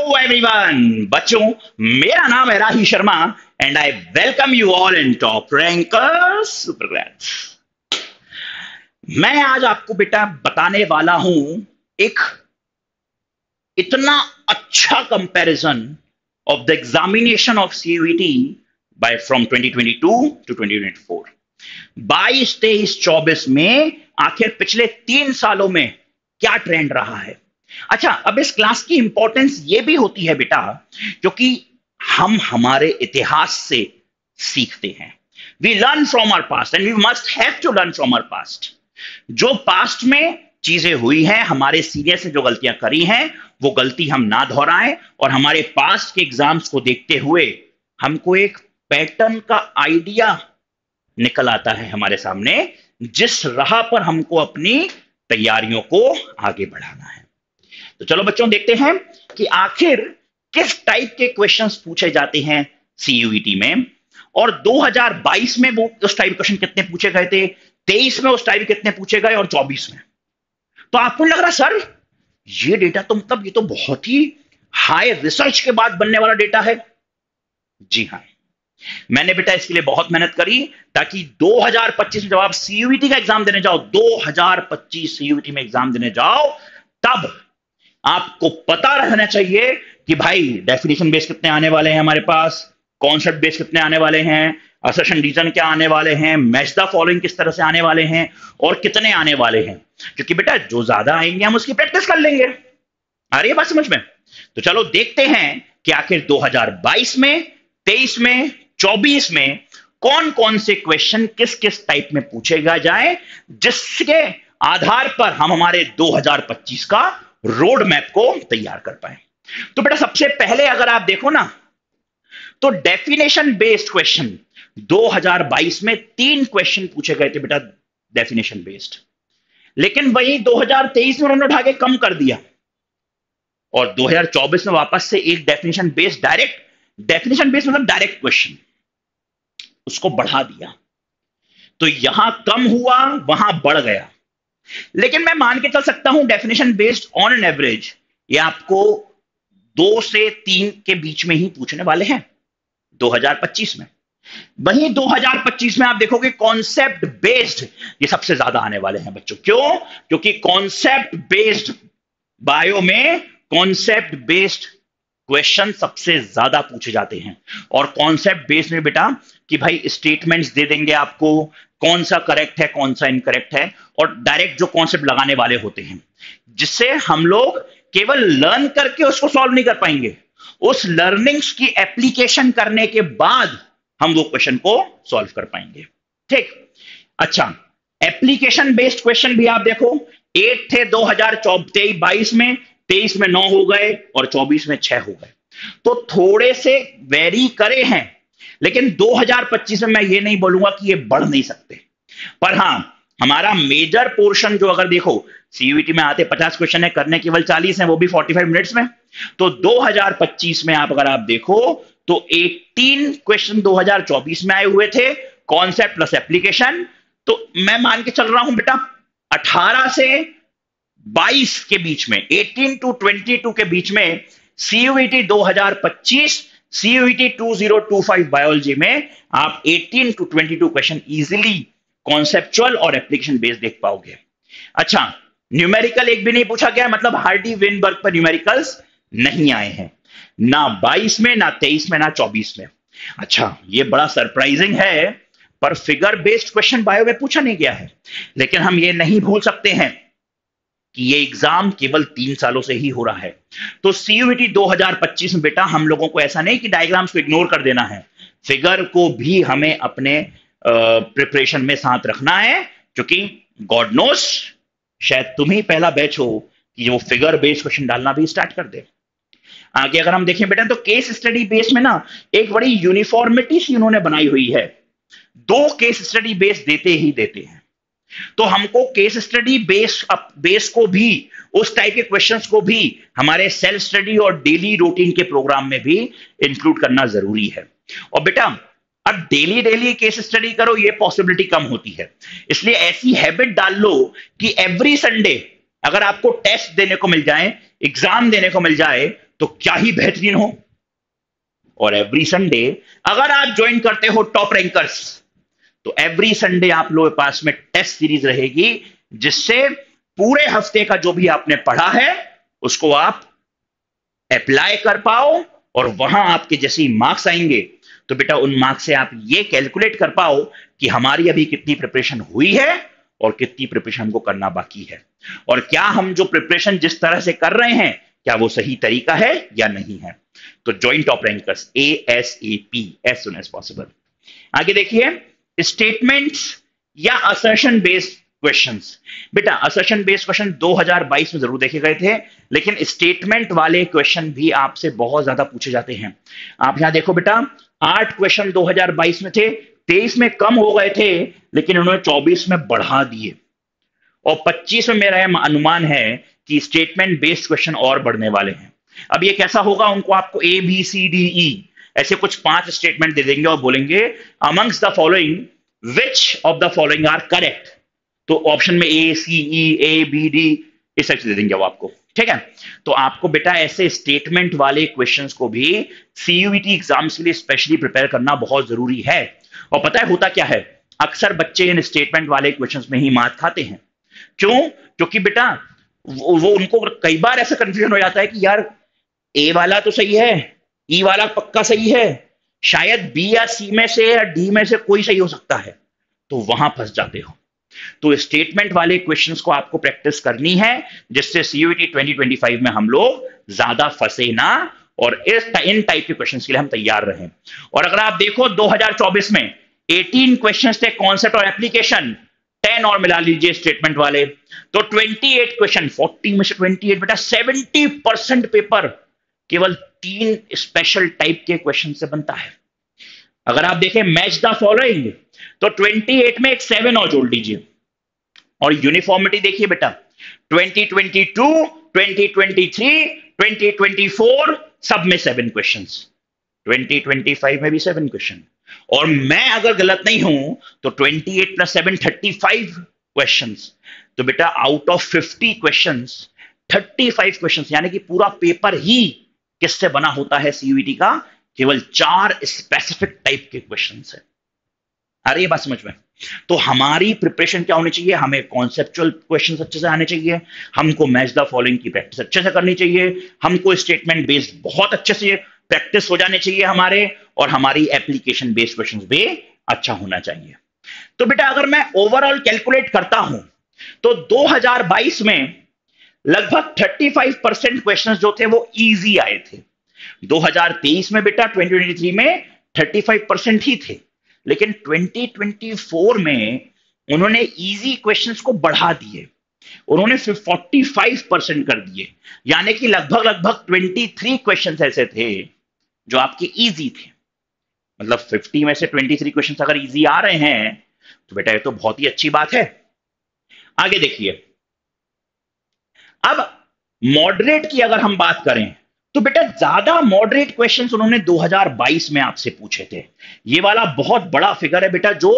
Everyone, बच्चों, मेरा नाम है Rahi Sharma and I welcome you all in top rankers super grands. मैं आज आपको बेटा बताने वाला हूं एक इतना अच्छा comparison of the examination of CUET by from 2022 to 2024। 22, 23, 24 में आखिर पिछले 3 सालों में क्या ट्रेंड रहा है। अच्छा, अब इस क्लास की इंपॉर्टेंस ये भी होती है बेटा, क्योंकि हम हमारे इतिहास से सीखते हैं। We learn from our past and we must have to learn from our past. जो पास्ट में चीजें हुई हैं, हमारे सीनियर से जो गलतियां करी हैं, वो गलती हम ना दोहराएं और हमारे पास्ट के एग्जाम्स को देखते हुए हमको एक पैटर्न का आइडिया निकल आता है हमारे सामने, जिस राह पर हमको अपनी तैयारियों को आगे बढ़ाना है। तो चलो बच्चों, देखते हैं कि आखिर किस टाइप के क्वेश्चंस पूछे जाते हैं सीयूईटी में, और 2022 में वो उस टाइप क्वेश्चन कितने पूछे गए थे, 23 में उस टाइप कितने पूछे गए और 24 में। तो आपको लग रहा सर ये डेटा तो मतलब ये तो बहुत ही हाई रिसर्च के बाद बनने वाला डेटा है। जी हां, मैंने बेटा इसके लिए बहुत मेहनत करी ताकि 2025 में जब आप सीयूईटी का एग्जाम देने जाओ, 2025 सीयूईटी में एग्जाम देने जाओ, तब आपको पता रहना चाहिए कि भाई डेफिनेशन बेस कितने आने वाले हैं हमारे पास, कॉन्सेप्ट बेस कितने आने वाले हैं, असर्शन रीजन क्या आने वाले हैं, मैच द फॉलोइंग किस तरह से आने वाले हैं और कितने आने वाले हैं। क्योंकि बेटा जो ज्यादा आएंगे हम उसकी प्रैक्टिस कर लेंगे। आ रही है बात समझ में? तो चलो देखते हैं कि आखिर 2022 में, 23 में, 24 में कौन कौन से क्वेश्चन किस किस टाइप में पूछे जाए, जिसके आधार पर हम हमारे 2025 का रोड मैप को तैयार कर पाए। तो बेटा सबसे पहले अगर आप देखो ना, तो डेफिनेशन बेस्ड क्वेश्चन 2022 में 3 क्वेश्चन पूछे गए थे बेटा, डेफिनेशन बेस्ड। लेकिन वही 2023 में उन्होंने उठा के कम कर दिया और 2024 में वापस से एक definition based, direct definition based मतलब डायरेक्ट क्वेश्चन, उसको बढ़ा दिया। तो यहां कम हुआ, वहां बढ़ गया। लेकिन मैं मान के चल सकता हूं definition based on an average ये आपको 2 से 3 के बीच में ही पूछने वाले हैं 2025 में। वहीं 2025 में आप देखोगे कॉन्सेप्ट बेस्ड ये सबसे ज्यादा आने वाले हैं बच्चों। क्यों? क्योंकि कॉन्सेप्ट बेस्ड बायो में कॉन्सेप्ट बेस्ड क्वेश्चन सबसे ज्यादा पूछे जाते हैं। और कॉन्सेप्ट बेस्ड में बेटा कि भाई स्टेटमेंट्स दे देंगे आपको, कौन सा करेक्ट है कौन सा इनकरेक्ट है, और डायरेक्ट जो कॉन्सेप्ट लगाने वाले होते हैं, जिससे हम लोग केवल लर्न करके उसको सॉल्व नहीं कर पाएंगे, उस लर्निंग्स की एप्लीकेशन करने के बाद हम वो क्वेश्चन को सॉल्व कर पाएंगे। ठीक, अच्छा, एप्लीकेशन बेस्ड क्वेश्चन भी आप देखो 8 थे 2022 में, 23 में 9 हो गए और 24 में 6 हो गए। तो थोड़े से वेरी करे हैं, लेकिन 2025 में मैं ये नहीं बोलूंगा कि ये बढ़ नहीं सकते। पर हां, हमारा मेजर पोर्शन जो अगर देखो सीयूईटी में आते 50 क्वेश्चन है, करने केवल 40 हैं, वो भी 45 मिनट्स में। तो 2025 में अगर आप देखो तो 18 क्वेश्चन 2024 में आए हुए थे, कॉन्सेप्ट प्लस एप्लीकेशन। तो मैं मान के चल रहा हूं बेटा 18 से 22 के बीच में, 18 टू 22 के बीच में सीयूईटी 2025 सीयूईटी 2025 बायोलॉजी में आप 18 टू 22 क्वेश्चन इजीली कॉन्सेप्चुअल और एप्लीकेशन बेस्ड देख पाओगे। अच्छा, न्यूमेरिकल एक भी नहीं पूछा गया, मतलब हार्डी विनबर्ग पर न्यूमेरिकल्स नहीं आए हैं, ना 22 में, ना 23 में, ना 24 में। अच्छा, ये बड़ा सरप्राइजिंग है, पर फिगर बेस्ड क्वेश्चन बायो में पूछा नहीं गया है। लेकिन हम ये नहीं भूल सकते हैं कि ये एग्जाम केवल 3 सालों से ही हो रहा है। तो सीयूईटी 2025 में बेटा हम लोगों को ऐसा नहीं कि डायग्राम्स को इग्नोर कर देना है, फिगर को भी हमें अपने प्रिपरेशन में साथ रखना है, क्योंकि गॉड नोस शायद तुम ही पहला बैच हो कि वो फिगर बेस्ड क्वेश्चन डालना भी स्टार्ट कर दे। आगे अगर हम देखें बेटा तो केस स्टडी बेस में ना एक बड़ी यूनिफॉर्मिटी सी उन्होंने बनाई हुई है, 2 केस स्टडी बेस देते ही देते हैं। तो हमको केस स्टडी बेस को भी, उस टाइप के क्वेश्चंस को भी हमारे सेल्फ स्टडी और डेली रूटीन के प्रोग्राम में भी इंक्लूड करना जरूरी है। और बेटा अब डेली केस स्टडी करो ये पॉसिबिलिटी कम होती है, इसलिए ऐसी हैबिट डाल लो कि एवरी संडे अगर आपको टेस्ट देने को मिल जाए, एग्जाम देने को मिल जाए, तो क्या ही बेहतरीन हो। और एवरी संडे अगर आप ज्वाइन करते हो टॉप रैंकर्स, तो एवरी संडे आप लोगों के पास में टेस्ट सीरीज रहेगी, जिससे पूरे हफ्ते का जो भी आपने पढ़ा है उसको आप अप्लाई कर पाओ, और वहां आपके जैसे ही मार्क्स आएंगे तो बेटा उन मार्क्स से आप ये कैलकुलेट कर पाओ कि हमारी अभी कितनी प्रिपरेशन हुई है और कितनी प्रिपरेशन हमको करना बाकी है, और क्या हम जो प्रिपरेशन जिस तरह से कर रहे हैं क्या वो सही तरीका है या नहीं है। तो join top rankers ASAP as soon as possible. आगे देखिए, स्टेटमेंट्स या असर्शन बेस्ड क्वेश्चंस। बेटा असर्शन बेस्ड क्वेश्चन 2022 में जरूर देखे गए थे, लेकिन स्टेटमेंट वाले क्वेश्चन भी आपसे बहुत ज्यादा पूछे जाते हैं। आप यहां देखो बेटा, 8 क्वेश्चन 2022 में थे, 23 में कम हो गए थे, लेकिन उन्होंने 24 में बढ़ा दिए, और 25 में मेरा अनुमान है कि स्टेटमेंट बेस्ड क्वेश्चन और बढ़ने वाले हैं। अब ये कैसा होगा, उनको आपको ABCDE ऐसे कुछ 5 स्टेटमेंट दे देंगे और बोलेंगे amongst the following which of the following are correct. तो ऑप्शन में ACE ABD इस तरह से दे देंगे वो आपको, ठीक है। तो आपको बेटा ऐसे स्टेटमेंट वाले क्वेश्चंस को भी CUET एग्जाम्स के लिए स्पेशली प्रिपेयर करना बहुत जरूरी है। और पता है होता क्या है, अक्सर बच्चे इन स्टेटमेंट वाले क्वेश्चंस में ही मात खाते हैं। क्यों? क्योंकि बेटा वो उनको कई बार ऐसा कंफ्यूजन हो जाता है कि यार A वाला तो सही है, E वाला पक्का सही है, शायद B या C में से या D में से कोई सही हो सकता है, तो वहां फंस जाते हो। तो स्टेटमेंट वाले क्वेश्चंस को आपको प्रैक्टिस करनी है, जिससे CUET 2025 में हम लोग ज्यादा फंसे ना, और इन टाइप के क्वेश्चंस के लिए हम तैयार रहें। और अगर आप देखो 2024 में 18 क्वेश्चंस थे कॉन्सेप्ट और एप्लीकेशन, 10 और मिला लीजिए स्टेटमेंट वाले, तो 28 क्वेश्चन, 40 में से 28 बेटा 70% पेपर केवल 3 स्पेशल टाइप के क्वेश्चन से बनता है। अगर आप देखें मैच द फॉलोइंग, तो 28 में एक 7 और जोड़ लीजिए, और यूनिफॉर्मिटी देखिए बेटा 2022, 2023, 2024 सब में 7 क्वेश्चंस, 2025 में भी 7 क्वेश्चन, और मैं अगर गलत नहीं हूं तो 28 प्लस 7 35 क्वेश्चंस। तो बेटा आउट ऑफ 50 क्वेश्चंस 35 क्वेश्चंस, यानी कि पूरा पेपर ही किससे बना होता है CUET का, केवल 4 स्पेसिफिक टाइप के क्वेश्चंस है। अरे ये बात समझ में? तो हमारी प्रिपरेशन क्या होनी चाहिए, हमें कॉन्सेप्चुअल क्वेश्चंस अच्छे से आने चाहिए, हमको मैच द फॉलोइंग की प्रैक्टिस अच्छे से करनी चाहिए, हमको स्टेटमेंट बेस्ड बहुत अच्छे से प्रैक्टिस हो जाने चाहिए हमारे, और हमारी एप्लीकेशन बेस्ड क्वेश्चंस भी अच्छा होना चाहिए। तो बेटा अगर मैं ओवरऑल कैलकुलेट करता हूं तो 2022 में लगभग 35% क्वेश्चंस जो थे वो इजी आए थे। 2023 में बेटा 2023 में 35% ही थे, लेकिन 2024 में उन्होंने इजी क्वेश्चंस को बढ़ा दिए, उन्होंने 45% कर दिए, यानी कि लगभग 23 क्वेश्चंस ऐसे थे जो आपके इजी थे। मतलब 50 में से 23 क्वेश्चंस अगर इजी आ रहे हैं तो बेटा ये तो बहुत ही अच्छी बात है। आगे देखिए, अब मॉडरेट की अगर हम बात करें तो बेटा ज्यादा मॉडरेट क्वेश्चंस उन्होंने 2022 में आपसे पूछे थे। ये वाला बहुत बड़ा फिगर है बेटा जो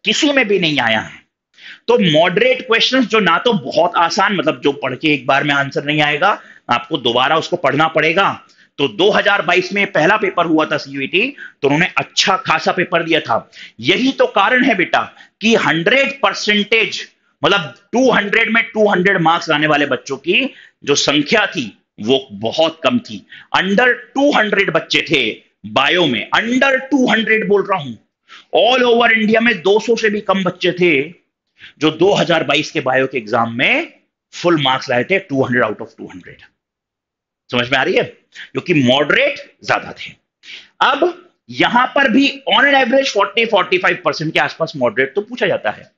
किसी में भी नहीं आया है। तो मॉडरेट क्वेश्चंस जो ना तो बहुत आसान, मतलब जो पढ़ के एक बार में आंसर नहीं आएगा, आपको दोबारा उसको पढ़ना पड़ेगा। तो 2022 में पहला पेपर हुआ था CUET, तो उन्होंने अच्छा खासा पेपर दिया था। यही तो कारण है बेटा कि 100% मतलब 200 में 200 मार्क्स लाने वाले बच्चों की जो संख्या थी वो बहुत कम थी। अंडर 200 बच्चे थे बायो में, अंडर 200 बोल रहा हूं। ऑल ओवर इंडिया में 200 से भी कम बच्चे थे जो 2022 के बायो के एग्जाम में फुल मार्क्स लाए थे, 200 आउट ऑफ 200। समझ में आ रही है? क्योंकि मॉडरेट ज्यादा थे। अब यहां पर भी ऑन एन एवरेज 40-45% के आसपास मॉडरेट तो पूछा जाता है,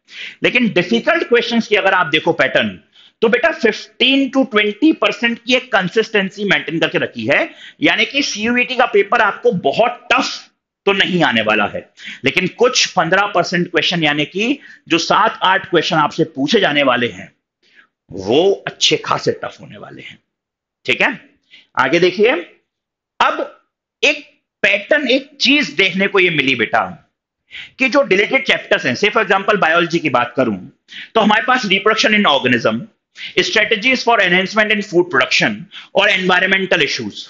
लेकिन डिफिकल्ट क्वेश्चंस की अगर आप देखो पैटर्न, तो बेटा 15 to 20% की एक कंसिस्टेंसी मेंटेन करके रखी है। यानी कि CUET का पेपर आपको बहुत टफ तो नहीं आने वाला है, लेकिन कुछ 15% क्वेश्चन यानी कि जो 7-8 क्वेश्चन आपसे पूछे जाने वाले हैं वो अच्छे खासे टफ होने वाले हैं। ठीक है, आगे देखिए। अब एक पैटर्न, एक चीज देखने को ये मिली बेटा कि जो डिलीटेड चैप्टर्स हैं, से फॉर एग्जांपल बायोलॉजी की बात करूं तो हमारे पास reproduction in organism, strategies for enhancement in food production और एनवायरमेंटल इश्यूज,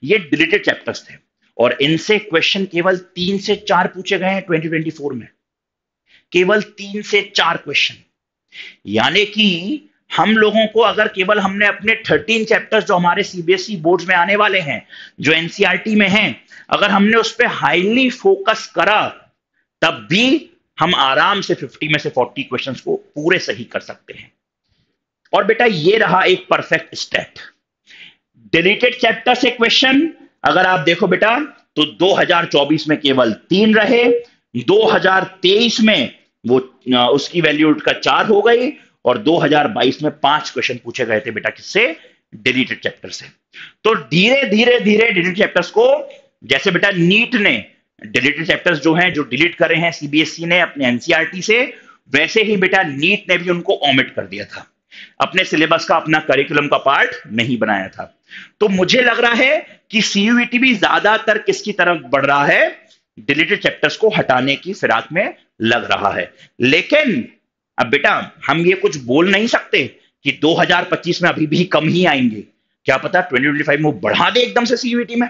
ये डिलीटेड चैप्टर्स थे और इनसे क्वेश्चन केवल 3 से 4 पूछे गए हैं 2024 में, केवल 3 से 4 क्वेश्चन। यानी कि हम लोगों को अगर केवल हमने अपने 13 चैप्टर्स जो हमारे सीबीएसई बोर्ड्स में आने वाले हैं, जो एनसीईआरटी में हैं, अगर हमने उस पर हाईली फोकस करा तब भी हम आराम से 50 में से 40 क्वेश्चंस को पूरे सही कर सकते हैं। और बेटा ये रहा एक परफेक्ट स्टेट। डिलीटेड चैप्टर से क्वेश्चन अगर आप देखो बेटा तो 2024 में केवल 3 रहे, 2023 में वो उसकी वैल्यू उठकर 4 हो गई और 2022 में 5 क्वेश्चन पूछे गए थे बेटा किससे, डिलीटेड चैप्टर से। तो धीरे धीरे धीरे डिलीटेड चैप्टर्स को, जैसे बेटा नीट ने डिलीटेड चैप्टर्स जो हैं जो डिलीट करे हैं सीबीएसई ने अपने एनसीईआरटी से, वैसे ही बेटा नीट ने भी उनको ओमिट कर दिया था, अपने सिलेबस का, अपना करिकुलम का पार्ट नहीं बनाया था। तो मुझे लग रहा है कि सीयूईटी भी ज्यादातर किसकी तरफ बढ़ रहा है, डिलीटेड चैप्टर्स को हटाने की फिराक में लग रहा है। लेकिन अब बेटा हम ये कुछ बोल नहीं सकते कि 2025 में अभी भी कम ही आएंगे, क्या पता 2025 में वो बढ़ा दे एकदम से सीयूईटी में।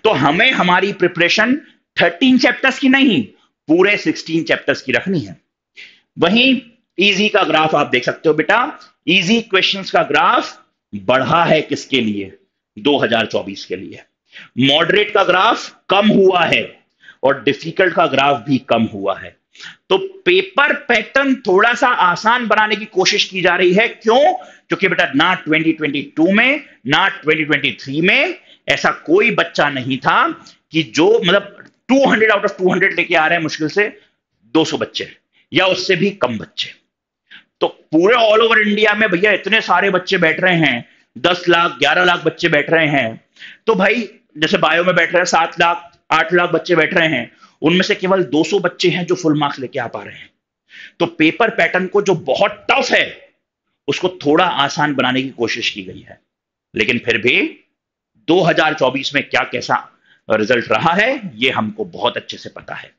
तो हमें हमारी प्रिपरेशन 13 चैप्टर्स की नहीं, पूरे 16 चैप्टर्स की रखनी है। वहीं इजी का ग्राफ आप देख सकते हो बेटा, इजी क्वेश्चंस का ग्राफ बढ़ा है किसके लिए, 2024 के लिए। मॉडरेट का ग्राफ कम हुआ है और डिफिकल्ट का ग्राफ भी कम हुआ है। तो पेपर पैटर्न थोड़ा सा आसान बनाने की कोशिश की जा रही है। क्यों? क्योंकि बेटा ना 2022 में ना 2023 में ऐसा कोई बच्चा नहीं था कि जो मतलब 200 आउट ऑफ 200 लेके आ रहे हैं, मुश्किल से 200 बच्चे या उससे भी कम बच्चे। तो पूरे ऑल ओवर इंडिया में भैया इतने सारे बच्चे बैठ रहे हैं, 10 लाख 11 लाख बच्चे बैठ रहे हैं। तो भाई जैसे बायो में बैठ रहे हैं 7 लाख 8 लाख बच्चे बैठ रहे हैं, उनमें से केवल 200 बच्चे हैं जो फुल मार्क्स लेके आ पा रहे हैं। तो पेपर पैटर्न को जो बहुत टफ है उसको थोड़ा आसान बनाने की कोशिश की गई है। लेकिन फिर भी 2024 में क्या कैसा रिजल्ट रहा है ये हमको बहुत अच्छे से पता है।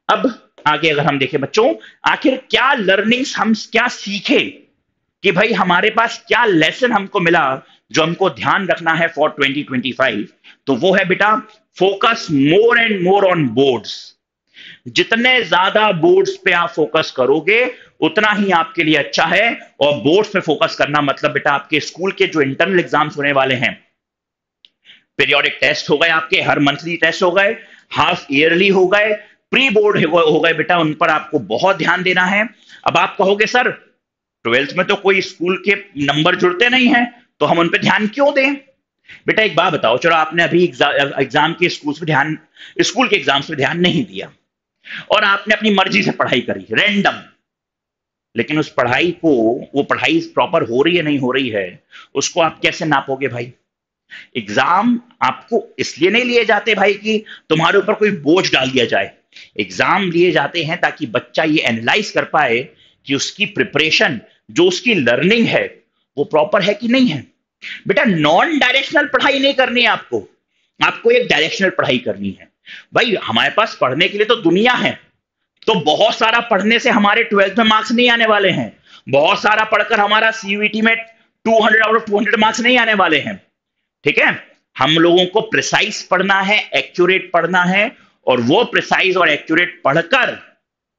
अब आगे अगर हम देखें बच्चों, आखिर क्या लर्निंग्स हम क्या सीखे कि भाई हमारे पास क्या लेसन हमको मिला जो हमको ध्यान रखना है फॉर 2025, तो वो है बेटा focus more and more on boards. जितने ज्यादा बोर्ड्स पे आप फोकस करोगे उतना ही आपके लिए अच्छा है। और बोर्ड्स पे फोकस करना मतलब बेटा आपके स्कूल के जो इंटरनल एग्जाम्स होने वाले हैं, पीरियोडिक टेस्ट हो गए, आपके हर मंथली टेस्ट हो गए, हाफ ईयरली हो गए, प्री बोर्ड हो गए बेटा, उन पर आपको बहुत ध्यान देना है। अब आप कहोगे सर 12th में तो कोई स्कूल के नंबर जुड़ते नहीं हैं तो हम उन पर ध्यान क्यों दें। बेटा एक बात बताओ, चलो आपने अभी एग्जाम के स्कूल के एग्जाम्स पे ध्यान नहीं दिया और आपने अपनी मर्जी से पढ़ाई करी रैंडम, लेकिन उस पढ़ाई को, वो पढ़ाई प्रॉपर हो रही है नहीं हो रही है, उसको आप कैसे नापोगे भाई। एग्जाम आपको इसलिए नहीं लिए जाते भाई कि तुम्हारे ऊपर कोई बोझ डाल दिया जाए। एग्जाम लिए जाते हैं ताकि बच्चा ये एनालाइज कर पाए कि उसकी प्रिपरेशन, जो उसकी लर्निंग है वो प्रॉपर है कि नहीं है। बेटा नॉन डायरेक्शनल पढ़ाई नहीं करनी है आपको एक डायरेक्शनल पढ़ाई करनी है। भाई हमारे पास पढ़ने के लिए तो दुनिया है, तो बहुत सारा पढ़ने से हमारे 12th में मार्क्स नहीं आने वाले हैं, बहुत सारा पढ़कर हमारा सीयूईटी में 200 आउट ऑफ 200 मार्क्स नहीं आने वाले हैं। ठीक है, हम लोगों को प्रिसाइज पढ़ना है, एक्यूरेट पढ़ना है, और वो प्रिसाइज और एक्यूरेट पढ़कर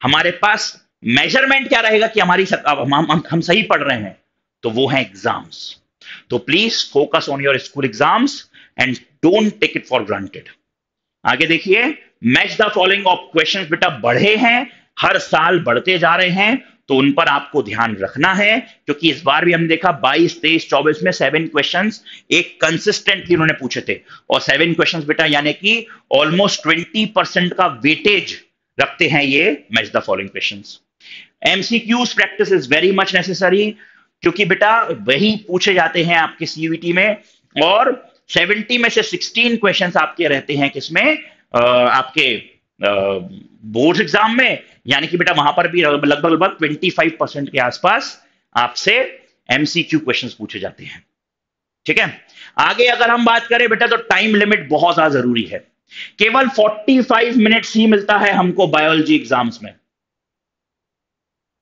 हमारे पास मेजरमेंट क्या रहेगा कि हम सही पढ़ रहे हैं, तो वो है एग्जाम्स। तो please focus on your school exams and don't take it for granted. आगे देखिए, match the following of questions बेटा बढ़े हैं, हर साल बढ़ते जा रहे हैं, तो उन पर आपको ध्यान रखना है, क्योंकि इस बार भी हमने देखा 22, 23, 24 में 7 क्वेश्चंस एक कंसिस्टेंटली उन्होंने पूछे थे, और 7 क्वेश्चंस बेटा यानी कि ऑलमोस्ट 20% का वेटेज रखते हैं ये match the following questions. MCQs practice is very much necessary, क्योंकि बेटा वही पूछे जाते हैं आपके सीयूईटी में, और 70 में से 16 क्वेश्चंस आपके रहते हैं किसमें, आपके बोर्ड एग्जाम में, यानी कि बेटा वहां पर भी लगभग 25% के आसपास आपसे एमसीक्यू क्वेश्चंस पूछे जाते हैं। ठीक है, आगे अगर हम बात करें बेटा तो टाइम लिमिट बहुत ज्यादा जरूरी है। केवल 45 मिनट्स ही मिलता है हमको बायोलॉजी एग्जाम्स में,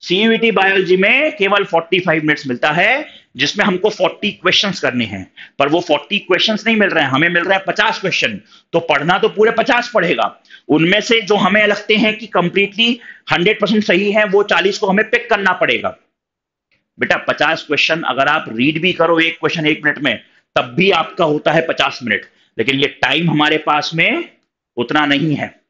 सीयूईटी बायोलॉजी में केवल 45 मिनट्स मिलता है, जिसमें हमको 40 क्वेश्चंस करने हैं, पर वो 40 क्वेश्चंस नहीं मिल रहे हैं, हमें मिल रहा है 50 क्वेश्चन। तो पढ़ना तो पूरे 50 पड़ेगा। उनमें से जो हमें लगते हैं कि कंप्लीटली 100% सही है, वो 40 को हमें पिक करना पड़ेगा। बेटा 50 क्वेश्चन अगर आप रीड भी करो एक क्वेश्चन 1 मिनट में, तब भी आपका होता है 50 मिनट, लेकिन ये टाइम हमारे पास में उतना नहीं है।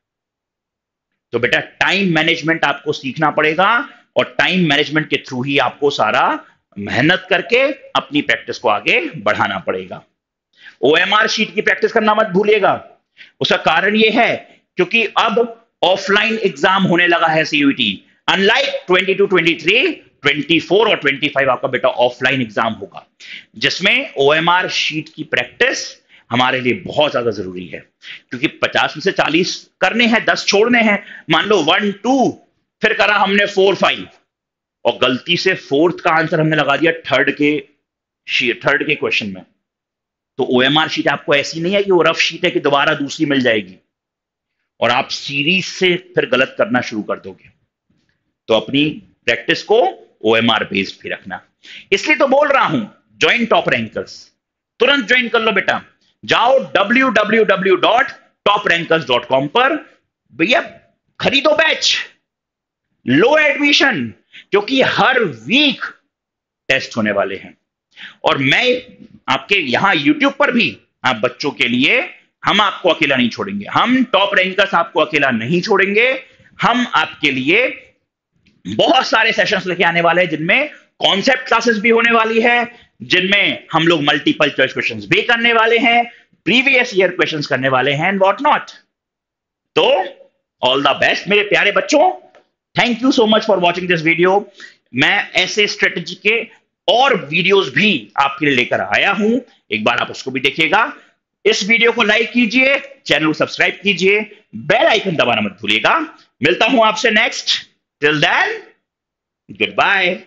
तो बेटा टाइम मैनेजमेंट आपको सीखना पड़ेगा, और टाइम मैनेजमेंट के थ्रू ही आपको सारा मेहनत करके अपनी प्रैक्टिस को आगे बढ़ाना पड़ेगा। ओएमआर शीट की प्रैक्टिस करना मत भूलिएगा। उसका कारण यह है क्योंकि अब ऑफलाइन एग्जाम होने लगा है सीयूईटी। अनलाइक 22, 23, 24 और 25 आपका बेटा ऑफलाइन एग्जाम होगा, जिसमें ओएमआर शीट की प्रैक्टिस हमारे लिए बहुत ज्यादा जरूरी है, क्योंकि 50 में से 40 करने हैं, 10 छोड़ने हैं। मान लो 1, 2 फिर करा हमने 4, 5 और गलती से 4th का आंसर हमने लगा दिया थर्ड के क्वेश्चन में। तो ओएमआर शीट आपको ऐसी नहीं है कि वो रफ शीट है कि दोबारा दूसरी मिल जाएगी और आप सीरीज से फिर गलत करना शुरू कर दोगे। तो अपनी प्रैक्टिस को ओएमआर बेस्ड भी रखना। इसलिए तो बोल रहा हूं ज्वाइन टॉप रैंकर्स, तुरंत ज्वाइन कर लो बेटा। जाओ www.toprankers.com पर, भैया खरीदो बैच, लो एडमिशन, क्योंकि हर वीक टेस्ट होने वाले हैं। और मैं आपके यहां यूट्यूब पर भी आप बच्चों के लिए, हम आपको अकेला नहीं छोड़ेंगे। हम टॉप रैंकर्स आपको अकेला नहीं छोड़ेंगे। हम आपके लिए बहुत सारे सेशंस लेके आने वाले हैं, जिनमें कॉन्सेप्ट क्लासेस भी होने वाली है, जिनमें हम लोग मल्टीपल चॉइस क्वेश्चंस भी करने वाले हैं, प्रीवियस ईयर क्वेश्चंस करने वाले हैं एंड व्हाट नॉट। तो ऑल द बेस्ट मेरे प्यारे बच्चों। Thank you so much for watching this video. मैं ऐसे स्ट्रेटेजी के और वीडियोस भी आपके लिए लेकर आया हूं, एक बार आप उसको भी देखिएगा। इस वीडियो को लाइक कीजिए, चैनल को सब्सक्राइब कीजिए, बेल आइकन दबाना मत भूलिएगा। मिलता हूं आपसे next. Till then, good bye.